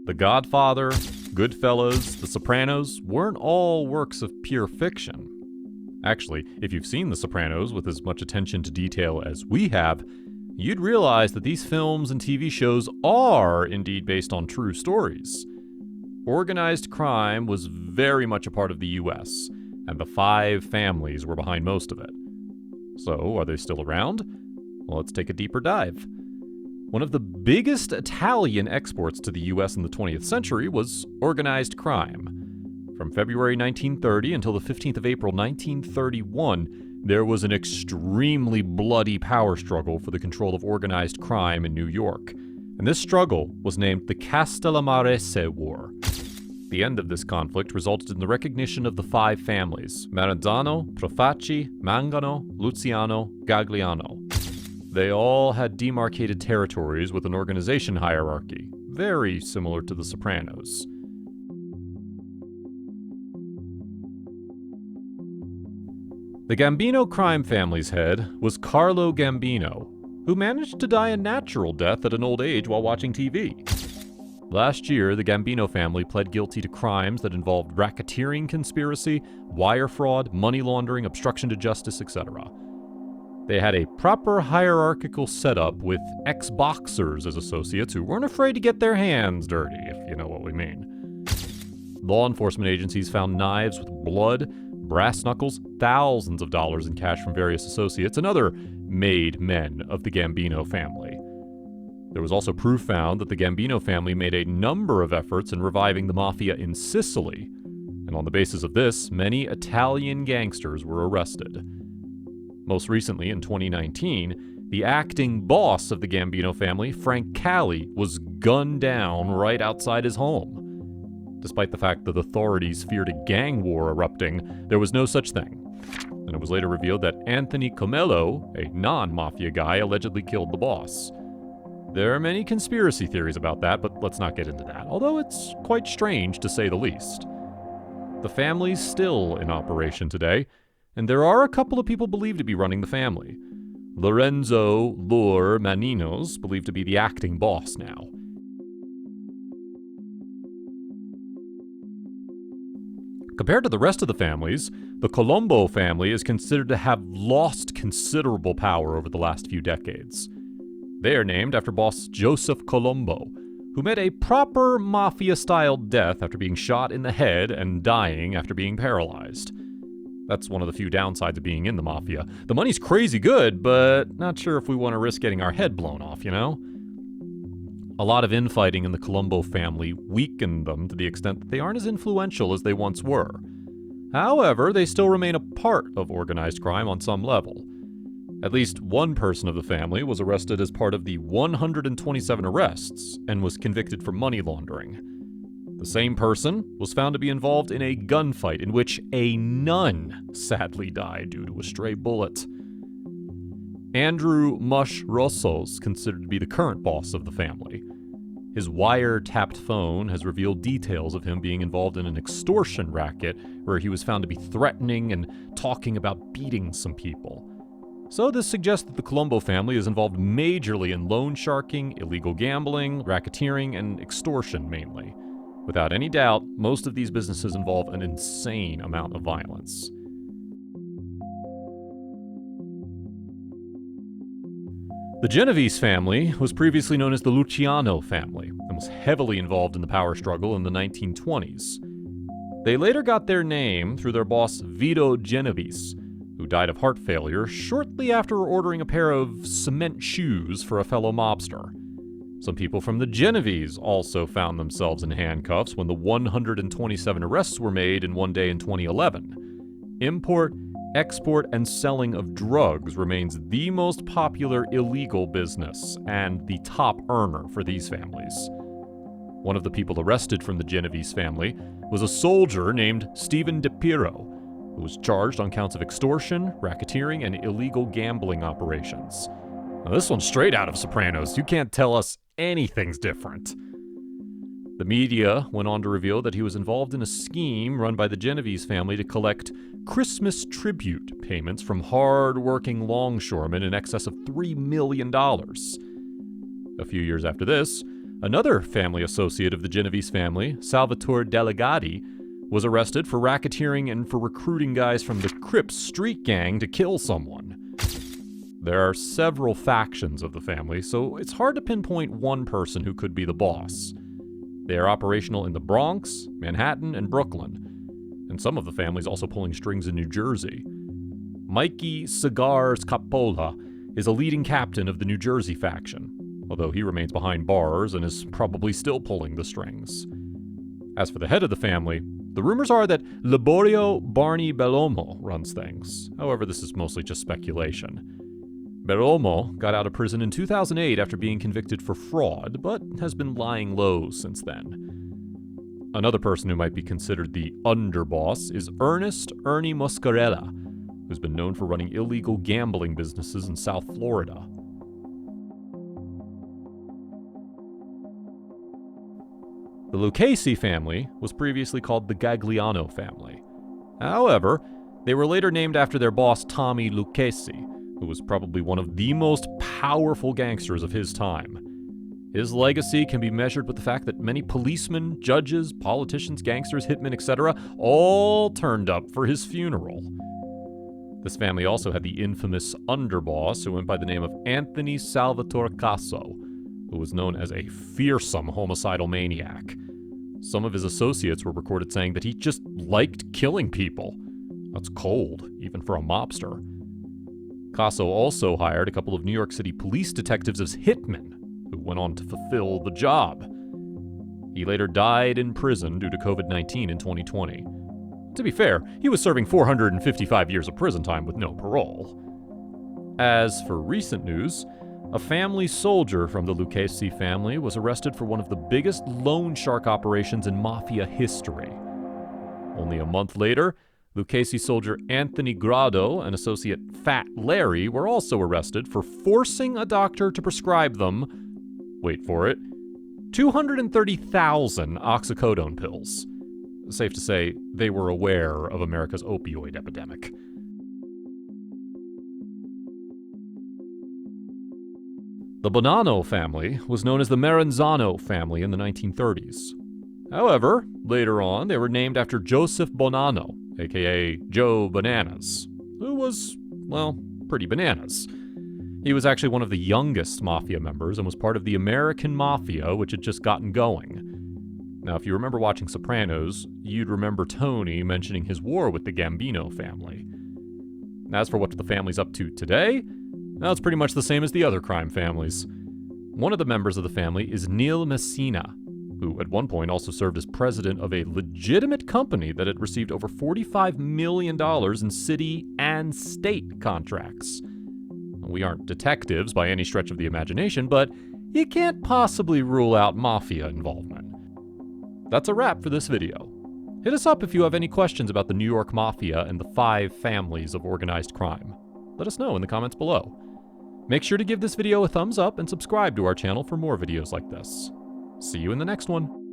The Godfather, Goodfellas, The Sopranos weren't all works of pure fiction. Actually, if you've seen The Sopranos with as much attention to detail as we have, you'd realize that these films and TV shows are indeed based on true stories. Organized crime was very much a part of the US, and the 5 families were behind most of it. So, are they still around? Well, let's take a deeper dive. One of the biggest Italian exports to the US in the 20th century was organized crime. From February 1930 until the 15th of April 1931, there was an extremely bloody power struggle for the control of organized crime in New York. And this struggle was named the Castellammarese War. The end of this conflict resulted in the recognition of the 5 families: Maranzano, Profaci, Mangano, Luciano, Gagliano. They all had demarcated territories with an organization hierarchy, very similar to The Sopranos. The Gambino crime family's head was Carlo Gambino, who managed to die a natural death at an old age while watching TV. Last year, the Gambino family pled guilty to crimes that involved racketeering conspiracy, wire fraud, money laundering, obstruction to justice, etc. They had a proper hierarchical setup with ex-boxers as associates who weren't afraid to get their hands dirty, if you know what we mean. Law enforcement agencies found knives with blood, brass knuckles, thousands of dollars in cash from various associates, and other made men of the Gambino family. There was also proof found that the Gambino family made a number of efforts in reviving the Mafia in Sicily, and on the basis of this, many Italian gangsters were arrested. Most recently, in 2019, the acting boss of the Gambino family, Frank Cali, was gunned down right outside his home. Despite the fact that authorities feared a gang war erupting, there was no such thing. And it was later revealed that Anthony Comello, a non-Mafia guy, allegedly killed the boss. There are many conspiracy theories about that, but let's not get into that, although it's quite strange to say the least. The family's still in operation today, and there are a couple of people believed to be running the family. Lorenzo Lure Maninos, believed to be the acting boss now. Compared to the rest of the families, the Colombo family is considered to have lost considerable power over the last few decades. They are named after boss Joseph Colombo, who met a proper Mafia-style death after being shot in the head and dying after being paralyzed. That's one of the few downsides of being in the Mafia. The money's crazy good, but not sure if we want to risk getting our head blown off, you know? A lot of infighting in the Colombo family weakened them to the extent that they aren't as influential as they once were. However, they still remain a part of organized crime on some level. At least one person of the family was arrested as part of the 127 arrests and was convicted for money laundering. The same person was found to be involved in a gunfight in which a nun sadly died due to a stray bullet. Andrew Mush Rosso's considered to be the current boss of the family. His wire-tapped phone has revealed details of him being involved in an extortion racket where he was found to be threatening and talking about beating some people. So this suggests that the Colombo family is involved majorly in loan sharking, illegal gambling, racketeering, and extortion mainly. Without any doubt, most of these businesses involve an insane amount of violence. The Genovese family was previously known as the Luciano family and was heavily involved in the power struggle in the 1920s. They later got their name through their boss Vito Genovese, who died of heart failure shortly after ordering a pair of cement shoes for a fellow mobster. Some people from the Genovese also found themselves in handcuffs when the 127 arrests were made in one day in 2011. Import, export, and selling of drugs remains the most popular illegal business and the top earner for these families. One of the people arrested from the Genovese family was a soldier named Stephen DePiro, who was charged on counts of extortion, racketeering, and illegal gambling operations. Now, this one's straight out of Sopranos. You can't tell us anything's different. The media went on to reveal that he was involved in a scheme run by the Genovese family to collect Christmas tribute payments from hard-working longshoremen in excess of $3 million. A few years after this, Another family associate of the Genovese family, Salvatore Delegati, was arrested for racketeering and for recruiting guys from the Crips street gang to kill someone. There are several factions of the family, so it's hard to pinpoint one person who could be the boss. They are operational in the Bronx, Manhattan, and Brooklyn, and some of the families also pulling strings in New Jersey. Mikey Cigars Capola is a leading captain of the New Jersey faction, although he remains behind bars and is probably still pulling the strings. As for the head of the family, the rumors are that Liborio Barney Bellomo runs things. However, this is mostly just speculation. Bellomo got out of prison in 2008 after being convicted for fraud, but has been lying low since then. Another person who might be considered the underboss is Ernest Ernie Moscarella, who's been known for running illegal gambling businesses in South Florida. The Lucchese family was previously called the Gagliano family. However, they were later named after their boss Tommy Lucchese, who was probably one of the most powerful gangsters of his time. His legacy can be measured with the fact that many policemen, judges, politicians, gangsters, hitmen, etc. all turned up for his funeral. This family also had the infamous underboss who went by the name of Anthony Salvatore Casso, who was known as a fearsome homicidal maniac. Some of his associates were recorded saying that he just liked killing people. That's cold, even for a mobster. Casso also hired a couple of New York City police detectives as hitmen, who went on to fulfill the job. He later died in prison due to COVID-19 in 2020. To be fair, he was serving 455 years of prison time with no parole. As for recent news, a family soldier from the Lucchese family was arrested for one of the biggest loan shark operations in Mafia history. Only a month later, Lucchese soldier Anthony Grado and associate Fat Larry were also arrested for forcing a doctor to prescribe them, wait for it, 230,000 oxycodone pills. Safe to say, they were aware of America's opioid epidemic. The Bonanno family was known as the Maranzano family in the 1930s. However, later on, they were named after Joseph Bonanno, aka Joe Bananas, who was, well, pretty bananas. He was actually one of the youngest Mafia members and was part of the American Mafia, which had just gotten going. Now, if you remember watching Sopranos, you'd remember Tony mentioning his war with the Gambino family. As for what the family's up to today, now it's pretty much the same as the other crime families. One of the members of the family is Neil Messina, who at one point also served as president of a legitimate company that had received over $45 million in city and state contracts. We aren't detectives by any stretch of the imagination, but you can't possibly rule out Mafia involvement. That's a wrap for this video. Hit us up if you have any questions about the New York Mafia and the 5 families of organized crime. Let us know in the comments below. Make sure to give this video a thumbs up and subscribe to our channel for more videos like this. See you in the next one.